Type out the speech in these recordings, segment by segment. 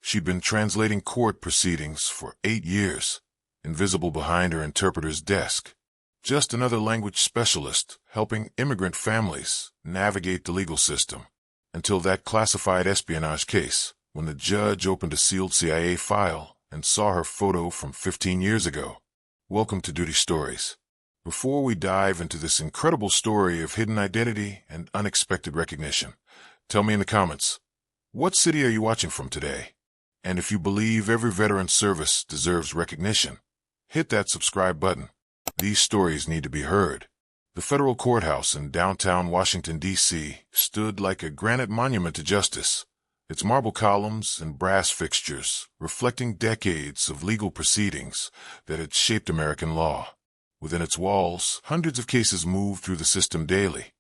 She'd been translating court proceedings for 8 years, invisible behind her interpreter's desk. Just another language specialist helping immigrant families navigate the legal system. Until that classified espionage case, when the judge opened a sealed CIA file and saw her photo from 15 years ago. Welcome to Duty Stories. Before we dive into this incredible story of hidden identity and unexpected recognition, tell me in the comments, what city are you watching from today? And if you believe every veteran service deserves recognition, hit that subscribe button. These stories need to be heard. The Federal Courthouse in downtown Washington, D.C. stood like a granite monument to justice, its marble columns and brass fixtures reflecting decades of legal proceedings that had shaped American law. Within its walls, hundreds of cases moved through the system daily.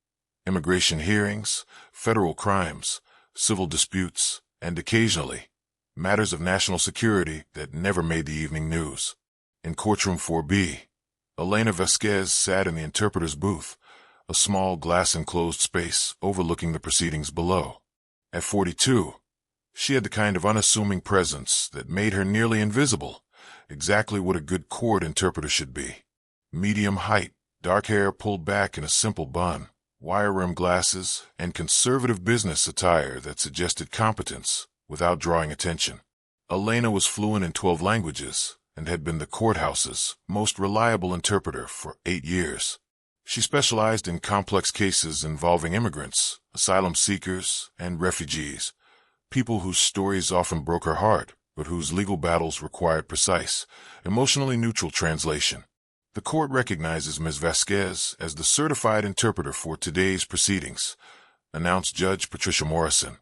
Immigration hearings, federal crimes, civil disputes, and occasionally, matters of national security that never made the evening news. In Courtroom 4B, Elena Vasquez sat in the interpreter's booth, a small glass-enclosed space overlooking the proceedings below. At 42, she had the kind of unassuming presence that made her nearly invisible, exactly what a good court interpreter should be. Medium height, dark hair pulled back in a simple bun, wire-rimmed glasses, and conservative business attire that suggested competence without drawing attention. Elena was fluent in 12 languages and had been the courthouse's most reliable interpreter for 8 years. She specialized in complex cases involving immigrants, asylum seekers, and refugees, people whose stories often broke her heart, but whose legal battles required precise, emotionally neutral translation. The court recognizes Ms. Vasquez as the certified interpreter for today's proceedings, announced Judge Patricia Morrison,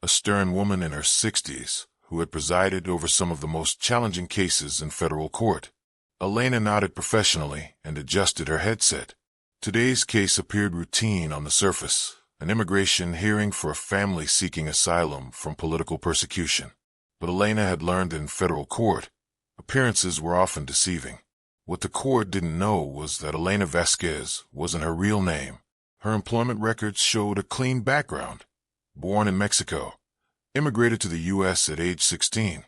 a stern woman in her 60s who had presided over some of the most challenging cases in federal court. Elena nodded professionally and adjusted her headset. Today's case appeared routine on the surface, an immigration hearing for a family seeking asylum from political persecution. But Elena had learned in federal court, appearances were often deceiving. What the court didn't know was that Elena Vasquez wasn't her real name. Her employment records showed a clean background. Born in Mexico, immigrated to the U.S. at age 16,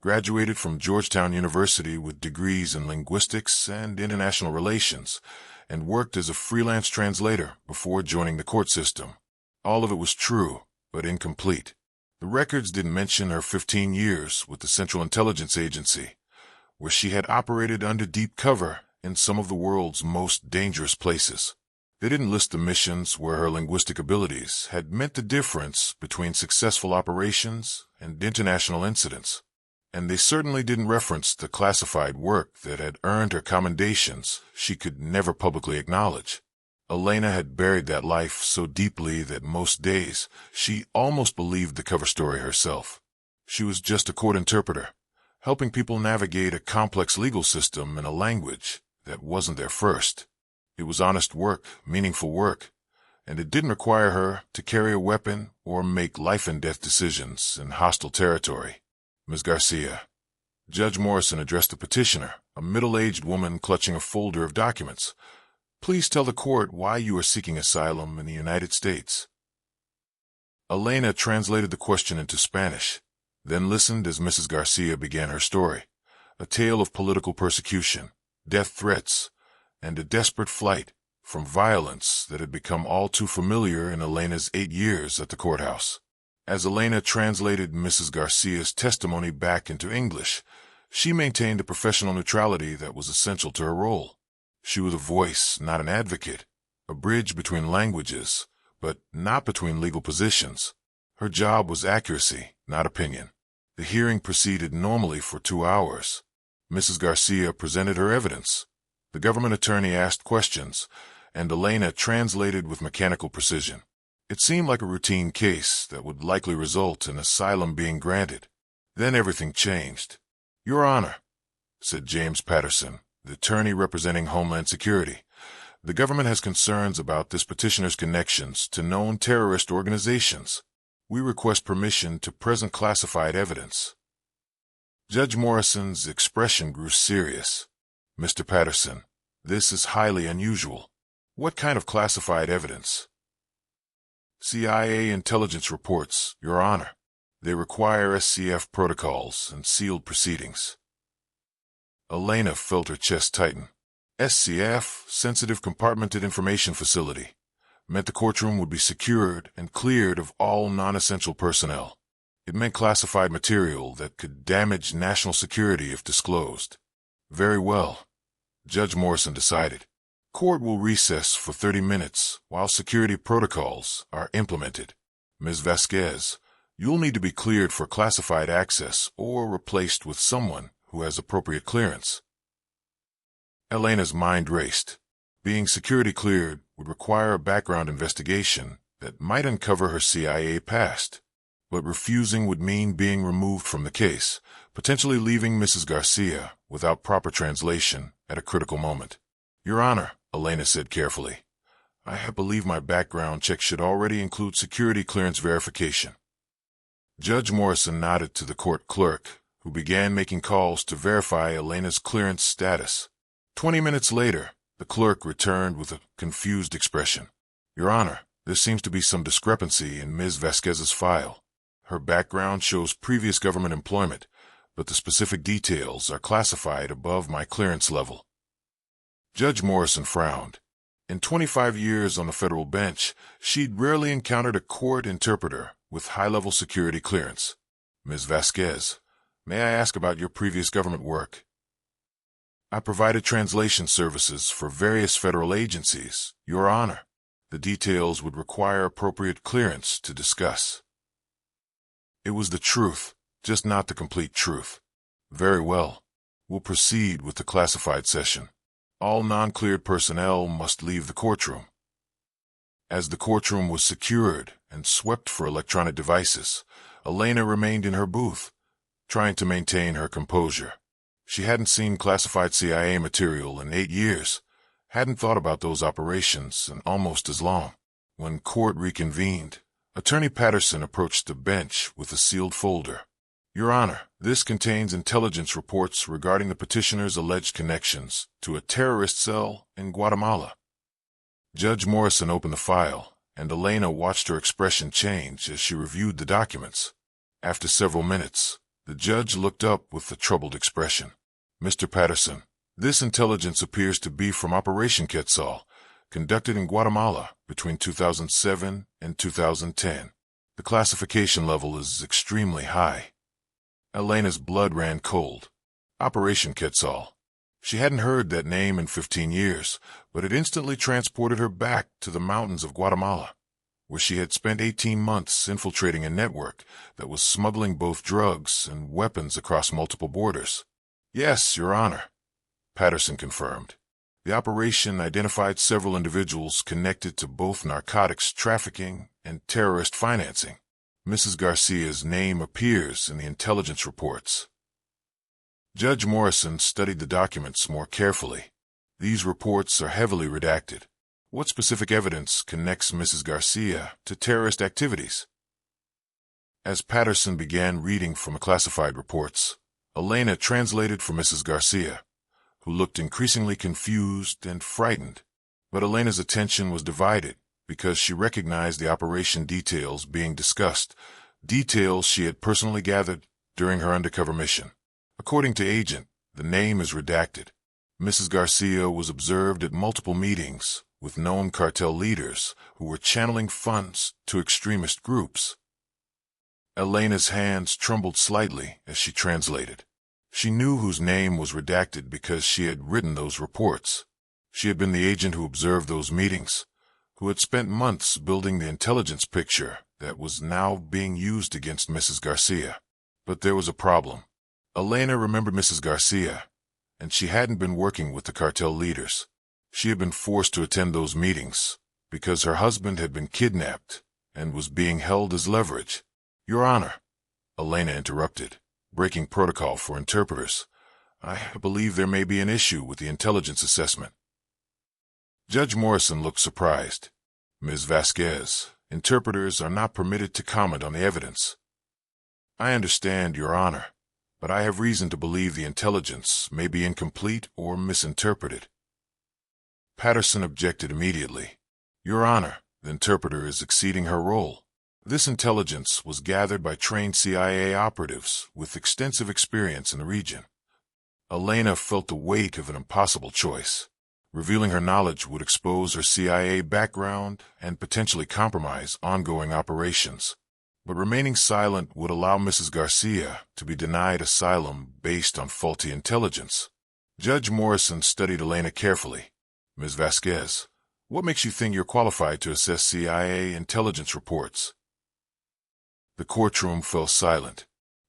graduated from Georgetown University with degrees in linguistics and international relations, and worked as a freelance translator before joining the court system. All of it was true, but incomplete. The records didn't mention her 15 years with the Central Intelligence Agency, where she had operated under deep cover in some of the world's most dangerous places. They didn't list the missions where her linguistic abilities had meant the difference between successful operations and international incidents. And they certainly didn't reference the classified work that had earned her commendations she could never publicly acknowledge. Elena had buried that life so deeply that most days she almost believed the cover story herself. She was just a court interpreter, helping people navigate a complex legal system in a language that wasn't their first. It was honest work, meaningful work, and it didn't require her to carry a weapon or make life-and-death decisions in hostile territory. Ms. Garcia. Judge Morrison addressed the petitioner, a middle-aged woman clutching a folder of documents. Please tell the court why you are seeking asylum in the United States. Elena translated the question into Spanish, then listened as Mrs. Garcia began her story, a tale of political persecution, death threats, and a desperate flight from violence that had become all too familiar in Elena's 8 years at the courthouse. As Elena translated Mrs. Garcia's testimony back into English, she maintained a professional neutrality that was essential to her role. She was a voice, not an advocate, a bridge between languages, but not between legal positions. Her job was accuracy, not opinion. The hearing proceeded normally for 2 hours. Mrs. Garcia presented her evidence. The government attorney asked questions, and Elena translated with mechanical precision. It seemed like a routine case that would likely result in asylum being granted. Then everything changed. Your Honor, said James Patterson, the attorney representing Homeland Security, the government has concerns about this petitioner's connections to known terrorist organizations. We request permission to present classified evidence. Judge Morrison's expression grew serious. Mr. Patterson, this is highly unusual. What kind of classified evidence? CIA intelligence reports, Your Honor. They require SCF protocols and sealed proceedings. Elena felt her chest tighten. SCF, Sensitive Compartmented Information Facility, meant the courtroom would be secured and cleared of all non-essential personnel. It meant classified material that could damage national security if disclosed. Very well, Judge Morrison decided. Court will recess for 30 minutes while security protocols are implemented. Ms. Vasquez, you'll need to be cleared for classified access or replaced with someone who has appropriate clearance. Elena's mind raced. Being security cleared would require a background investigation that might uncover her CIA past. But refusing would mean being removed from the case, potentially leaving Mrs. Garcia without proper translation at a critical moment. Your Honor, Elena said carefully, I believe my background check should already include security clearance verification. Judge Morrison nodded to the court clerk, who began making calls to verify Elena's clearance status. 20 minutes later, the clerk returned with a confused expression. Your Honor, there seems to be some discrepancy in Ms. Vasquez's file. Her background shows previous government employment, but the specific details are classified above my clearance level. Judge Morrison frowned. In 25 years on the federal bench, she'd rarely encountered a court interpreter with high-level security clearance. Ms. Vasquez, may I ask about your previous government work? I provided translation services for various federal agencies, Your Honor. The details would require appropriate clearance to discuss. It was the truth, just not the complete truth. Very well. We'll proceed with the classified session. All non-cleared personnel must leave the courtroom. As the courtroom was secured and swept for electronic devices, Elena remained in her booth, trying to maintain her composure. She hadn't seen classified CIA material in 8 years, hadn't thought about those operations in almost as long. When court reconvened, Attorney Patterson approached the bench with a sealed folder. Your Honor, this contains intelligence reports regarding the petitioner's alleged connections to a terrorist cell in Guatemala. Judge Morrison opened the file, and Elena watched her expression change as she reviewed the documents. After several minutes, the judge looked up with a troubled expression. Mr. Patterson, this intelligence appears to be from Operation Quetzal, conducted in Guatemala between 2007 and 2010. The classification level is extremely high. Elena's blood ran cold. Operation Quetzal. She hadn't heard that name in 15 years, but it instantly transported her back to the mountains of Guatemala, where she had spent 18 months infiltrating a network that was smuggling both drugs and weapons across multiple borders. Yes, Your Honor, Patterson confirmed. The operation identified several individuals connected to both narcotics trafficking and terrorist financing. Mrs. Garcia's name appears in the intelligence reports. Judge Morrison studied the documents more carefully. These reports are heavily redacted. What specific evidence connects Mrs. Garcia to terrorist activities? As Patterson began reading from the classified reports, Elena translated for Mrs. Garcia, who looked increasingly confused and frightened. But Elena's attention was divided because she recognized the operation details being discussed, details she had personally gathered during her undercover mission. According to Agent, the name is redacted. Mrs. Garcia was observed at multiple meetings with known cartel leaders who were channeling funds to extremist groups. Elena's hands trembled slightly as she translated. She knew whose name was redacted because she had written those reports. She had been the agent who observed those meetings, who had spent months building the intelligence picture that was now being used against Mrs. Garcia. But there was a problem. Elena remembered Mrs. Garcia, and she hadn't been working with the cartel leaders. She had been forced to attend those meetings because her husband had been kidnapped and was being held as leverage. Your Honor, Elena interrupted, breaking protocol for interpreters. I believe there may be an issue with the intelligence assessment. Judge Morrison looked surprised. Ms. Vasquez, interpreters are not permitted to comment on the evidence. I understand, Your Honor, but I have reason to believe the intelligence may be incomplete or misinterpreted. Patterson objected immediately. Your Honor, the interpreter is exceeding her role. This intelligence was gathered by trained CIA operatives with extensive experience in the region. Elena felt the weight of an impossible choice. Revealing her knowledge would expose her CIA background and potentially compromise ongoing operations. But remaining silent would allow Mrs. Garcia to be denied asylum based on faulty intelligence. Judge Morrison studied Elena carefully. Ms. Vasquez, what makes you think you're qualified to assess CIA intelligence reports? The courtroom fell silent.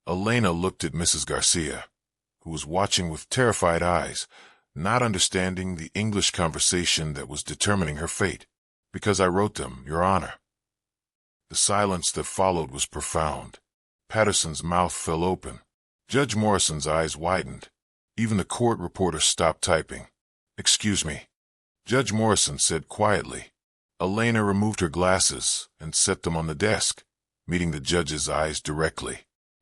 Elena looked at Mrs. Garcia, who was watching with terrified eyes, not understanding the English conversation that was determining her fate. Because I wrote them, Your Honor. The silence that followed was profound. Patterson's mouth fell open. Judge Morrison's eyes widened. Even the court reporter stopped typing. Excuse me. Judge Morrison said quietly. Elena removed her glasses and set them on the desk, meeting the judge's eyes directly.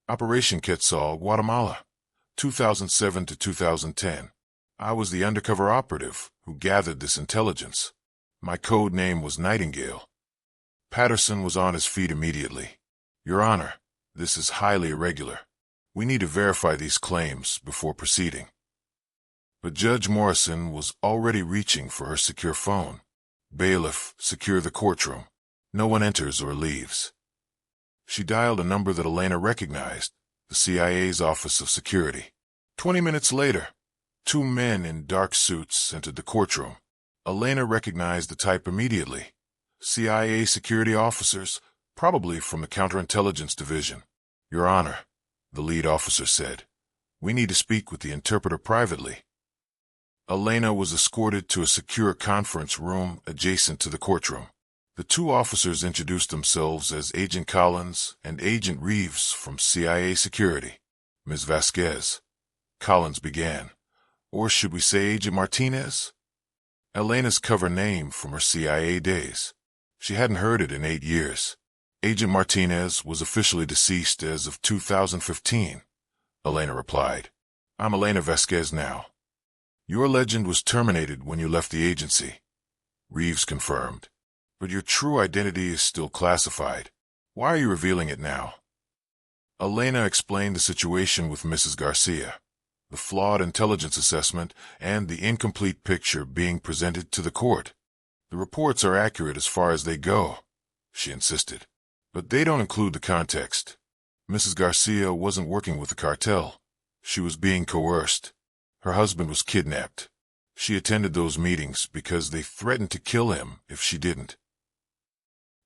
Operation Quetzal, Guatemala, 2007 to 2010. I was the undercover operative who gathered this intelligence. My code name was Nightingale. Patterson was on his feet immediately. Your Honor, this is highly irregular. We need to verify these claims before proceeding. But Judge Morrison was already reaching for her secure phone. Bailiff, secure the courtroom. No one enters or leaves. She dialed a number that Elena recognized, the CIA's Office of Security. 20 minutes later, 2 men in dark suits entered the courtroom. Elena recognized the type immediately. CIA security officers, probably from the Counterintelligence Division. Your Honor, the lead officer said, we need to speak with the interpreter privately. Elena was escorted to a secure conference room adjacent to the courtroom. The 2 officers introduced themselves as Agent Collins and Agent Reeves from CIA Security. Ms. Vasquez, Collins began. Or should we say Agent Martinez? Elena's cover name from her CIA days. She hadn't heard it in 8 years. Agent Martinez was officially deceased as of 2015. Elena replied. I'm Elena Vasquez now. Your legend was terminated when you left the agency. Reeves confirmed. But your true identity is still classified. Why are you revealing it now? Elena explained the situation with Mrs. Garcia, the flawed intelligence assessment, and the incomplete picture being presented to the court. The reports are accurate as far as they go, she insisted. But they don't include the context. Mrs. Garcia wasn't working with the cartel. She was being coerced. Her husband was kidnapped. She attended those meetings because they threatened to kill him if she didn't.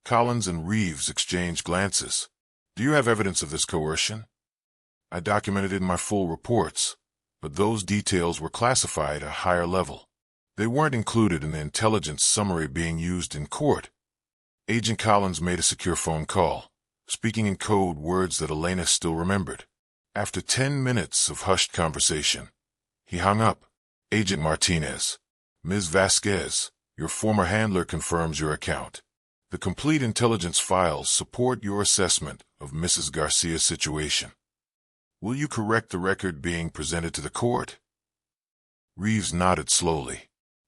Collins and Reeves exchanged glances. Do you have evidence of this coercion? I documented it in my full reports, but those details were classified at a higher level. They weren't included in the intelligence summary being used in court. Agent Collins made a secure phone call, speaking in code words that Elena still remembered. After 10 minutes of hushed conversation, he hung up. Agent Martinez, Ms. Vasquez, your former handler confirms your account. The complete intelligence files support your assessment of Mrs. Garcia's situation. Will you correct the record being presented to the court? Reeves nodded slowly.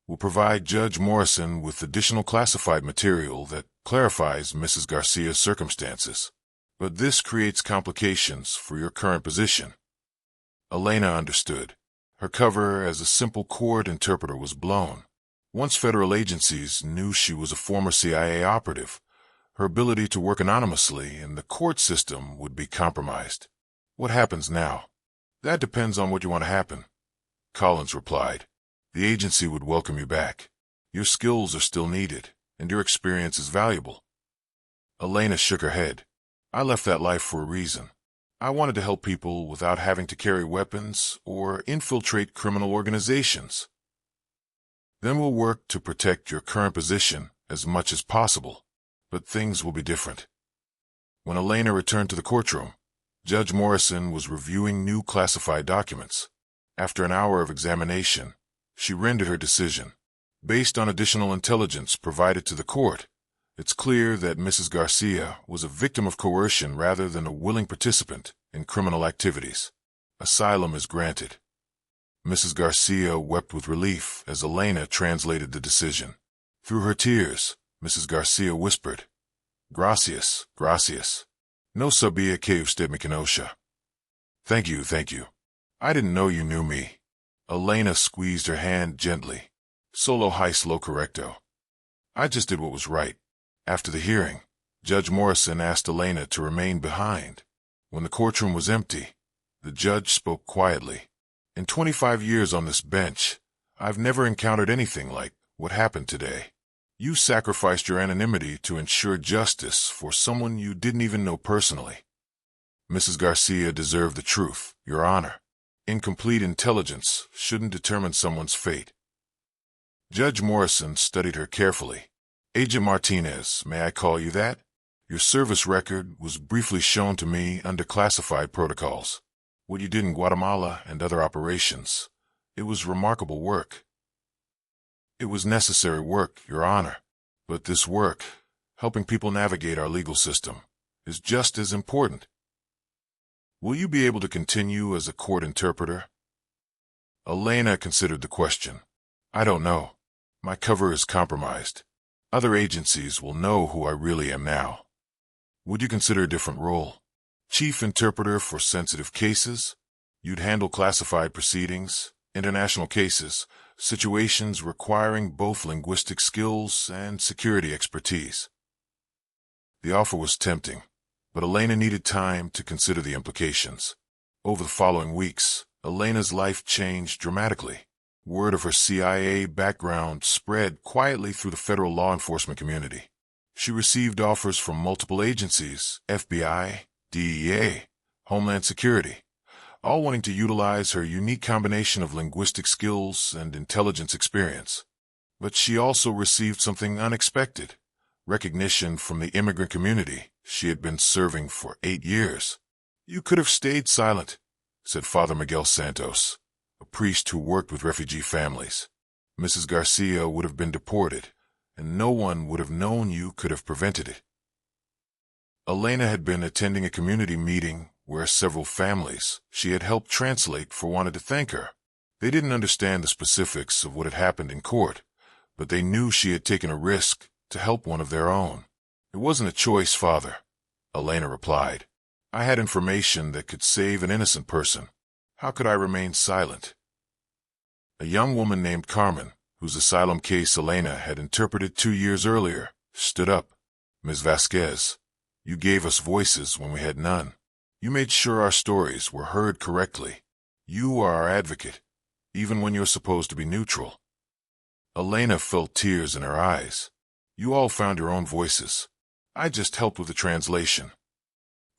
We'll provide Judge Morrison with additional classified material that clarifies Mrs. Garcia's circumstances. But this creates complications for your current position. Elena understood. Her cover as a simple court interpreter was blown. Once federal agencies knew she was a former CIA operative, her ability to work anonymously in the court system would be compromised. What happens now? That depends on what you want to happen, Collins replied. The agency would welcome you back. Your skills are still needed, and your experience is valuable. Elena shook her head. I left that life for a reason. I wanted to help people without having to carry weapons or infiltrate criminal organizations. Then we'll work to protect your current position as much as possible, but things will be different. When Elena returned to the courtroom, Judge Morrison was reviewing new classified documents. After an hour of examination, she rendered her decision. Based on additional intelligence provided to the court, it's clear that Mrs. Garcia was a victim of coercion rather than a willing participant in criminal activities. Asylum is granted. Mrs. Garcia wept with relief as Elena translated the decision. Through her tears, Mrs. Garcia whispered, Gracias, gracias. No sabía que usted me conoce. Thank you, thank you. I didn't know you knew me. Elena squeezed her hand gently. Solo hice lo correcto. I just did what was right. After the hearing, Judge Morrison asked Elena to remain behind. When the courtroom was empty, the judge spoke quietly. In 25 years on this bench, I've never encountered anything like what happened today. You sacrificed your anonymity to ensure justice for someone you didn't even know personally. Mrs. Garcia deserved the truth, Your Honor. Incomplete intelligence shouldn't determine someone's fate. Judge Morrison studied her carefully. Agent Martinez, may I call you that? Your service record was briefly shown to me under classified protocols. What you did in Guatemala and other operations. It was remarkable work. It was necessary work, Your Honor. But this work, helping people navigate our legal system, is just as important. Will you be able to continue as a court interpreter? Elena considered the question. I don't know. My cover is compromised. Other agencies will know who I really am now. Would you consider a different role? Chief interpreter for sensitive cases? You'd handle classified proceedings, international cases, situations requiring both linguistic skills and security expertise. The offer was tempting, but Elena needed time to consider the implications. Over the following weeks, Elena's life changed dramatically. Word of her CIA background spread quietly through the federal law enforcement community. She received offers from multiple agencies, FBI, DEA, Homeland Security, all wanting to utilize her unique combination of linguistic skills and intelligence experience. But she also received something unexpected, recognition from the immigrant community she had been serving for 8 years. You could have stayed silent, said Father Miguel Santos, a priest who worked with refugee families. Mrs. Garcia would have been deported, and no one would have known you could have prevented it. Elena had been attending a community meeting where several families she had helped translate wanted to thank her. They didn't understand the specifics of what had happened in court, but they knew she had taken a risk to help one of their own. It wasn't a choice, Father, Elena replied. I had information that could save an innocent person. How could I remain silent? A young woman named Carmen, whose asylum case Elena had interpreted 2 years earlier, stood up. Ms. Vasquez, you gave us voices when we had none. You made sure our stories were heard correctly. You are our advocate, even when you're supposed to be neutral. Elena felt tears in her eyes. You all found your own voices. I just helped with the translation.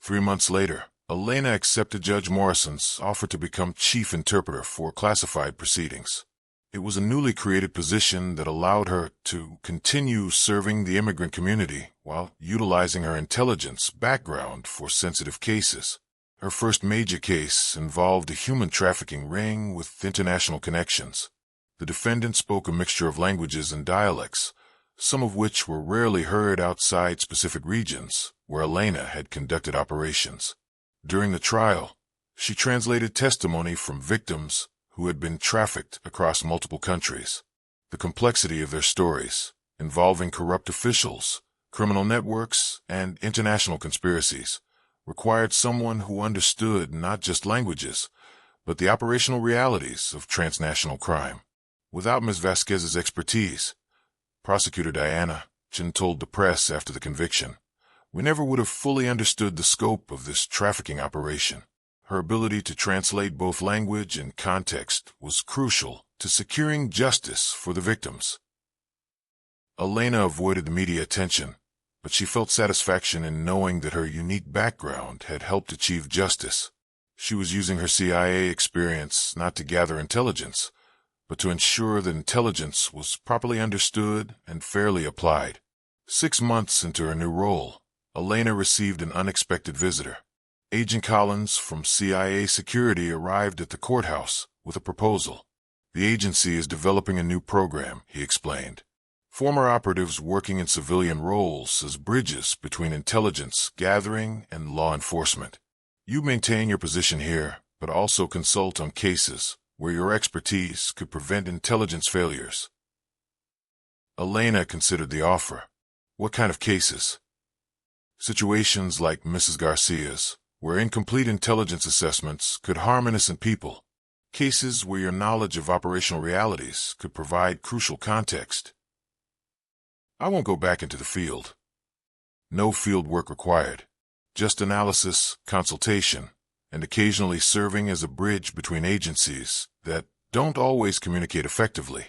3 months later, Elena accepted Judge Morrison's offer to become chief interpreter for classified proceedings. It was a newly created position that allowed her to continue serving the immigrant community while utilizing her intelligence background for sensitive cases. Her first major case involved a human trafficking ring with international connections. The defendant spoke a mixture of languages and dialects, some of which were rarely heard outside specific regions where Elena had conducted operations. During the trial, she translated testimony from victims who had been trafficked across multiple countries. The complexity of their stories, involving corrupt officials, criminal networks, and international conspiracies, required someone who understood not just languages, but the operational realities of transnational crime. Without Ms. Vasquez's expertise, Prosecutor Diana Chin told the press after the conviction, we never would have fully understood the scope of this trafficking operation. Her ability to translate both language and context was crucial to securing justice for the victims. Elena avoided the media attention, but she felt satisfaction in knowing that her unique background had helped achieve justice. She was using her CIA experience not to gather intelligence, but to ensure that intelligence was properly understood and fairly applied. 6 months into her new role, Elena received an unexpected visitor. Agent Collins from CIA Security arrived at the courthouse with a proposal. The agency is developing a new program, he explained. Former operatives working in civilian roles as bridges between intelligence gathering and law enforcement. You maintain your position here, but also consult on cases where your expertise could prevent intelligence failures. Elena considered the offer. What kind of cases? Situations like Mrs. Garcia's, where incomplete intelligence assessments could harm innocent people. Cases where your knowledge of operational realities could provide crucial context. I won't go back into the field. No field work required. Just analysis, consultation, and occasionally serving as a bridge between agencies that don't always communicate effectively.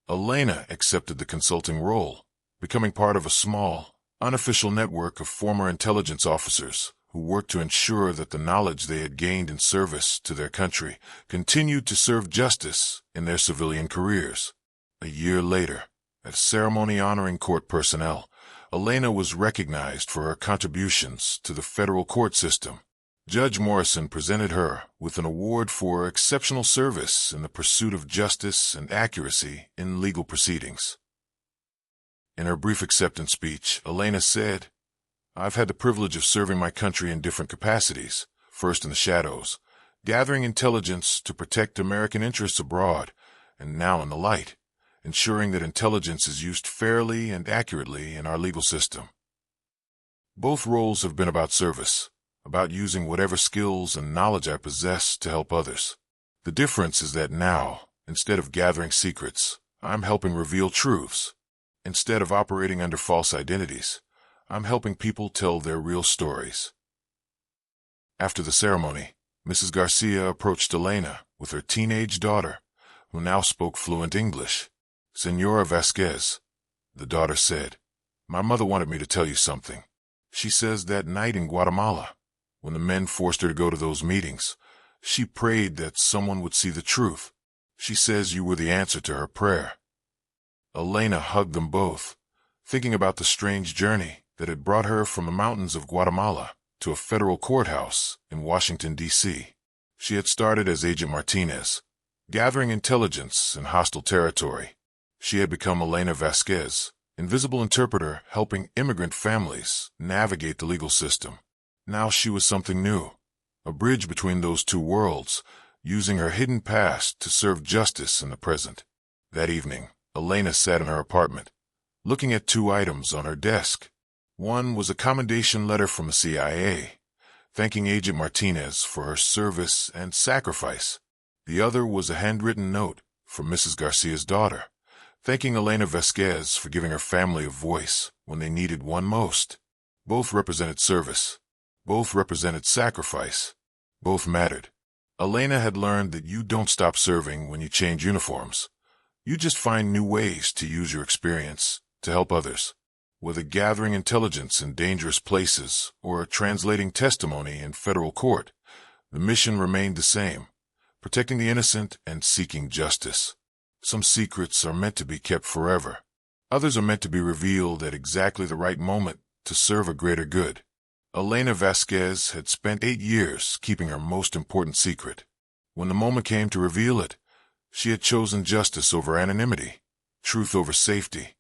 Elena accepted the consulting role, becoming part of a small, unofficial network of former intelligence officers who worked to ensure that the knowledge they had gained in service to their country continued to serve justice in their civilian careers. A year later, at a ceremony honoring court personnel, Elena was recognized for her contributions to the federal court system. Judge Morrison presented her with an award for exceptional service in the pursuit of justice and accuracy in legal proceedings. In her brief acceptance speech, Elena said, "I've had the privilege of serving my country in different capacities, first in the shadows, gathering intelligence to protect American interests abroad, and now in the light, ensuring that intelligence is used fairly and accurately in our legal system. Both roles have been about service, about using whatever skills and knowledge I possess to help others. The difference is that now, instead of gathering secrets, I'm helping reveal truths. Instead of operating under false identities, I'm helping people tell their real stories." After the ceremony, Mrs. Garcia approached Elena with her teenage daughter, who now spoke fluent English. "Senora Vasquez," the daughter said, "my mother wanted me to tell you something. She says that night in Guatemala, when the men forced her to go to those meetings, she prayed that someone would see the truth. She says you were the answer to her prayer." Elena hugged them both, thinking about the strange journey that had brought her from the mountains of Guatemala to a federal courthouse in Washington, D.C. She had started as Agent Martinez, gathering intelligence in hostile territory. She had become Elena Vasquez, invisible interpreter helping immigrant families navigate the legal system. Now she was something new, a bridge between those two worlds, using her hidden past to serve justice in the present. That evening, Elena sat in her apartment, looking at two items on her desk. One was a commendation letter from the CIA, thanking Agent Martinez for her service and sacrifice. The other was a handwritten note from Mrs. Garcia's daughter, thanking Elena Vasquez for giving her family a voice when they needed one most. Both represented service. Both represented sacrifice. Both mattered. Elena had learned that you don't stop serving when you change uniforms. You just find new ways to use your experience to help others. Whether gathering intelligence in dangerous places or translating testimony in federal court, the mission remained the same, protecting the innocent and seeking justice. Some secrets are meant to be kept forever. Others are meant to be revealed at exactly the right moment to serve a greater good. Elena Vasquez had spent 8 years keeping her most important secret. When the moment came to reveal it, she had chosen justice over anonymity, truth over safety,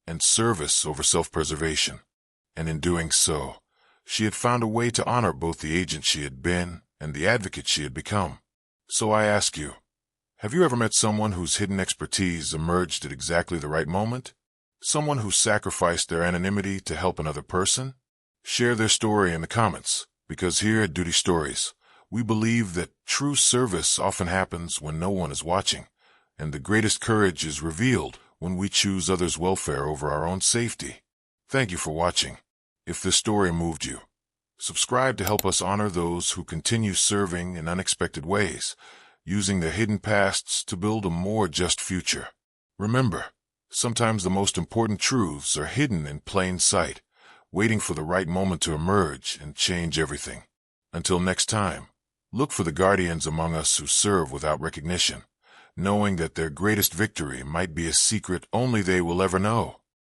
and service over self-preservation. And in doing so, she had found a way to honor both the agent she had been and the advocate she had become. So I ask you, have you ever met someone whose hidden expertise emerged at exactly the right moment? Someone who sacrificed their anonymity to help another person? Share their story in the comments, because here at Duty Stories, we believe that true service often happens when no one is watching, and the greatest courage is revealed when we choose others' welfare over our own safety. Thank you for watching. If this story moved you, subscribe to help us honor those who continue serving in unexpected ways, using their hidden pasts to build a more just future. Remember, sometimes the most important truths are hidden in plain sight, waiting for the right moment to emerge and change everything. Until next time, look for the guardians among us who serve without recognition, knowing that their greatest victory might be a secret only they will ever know.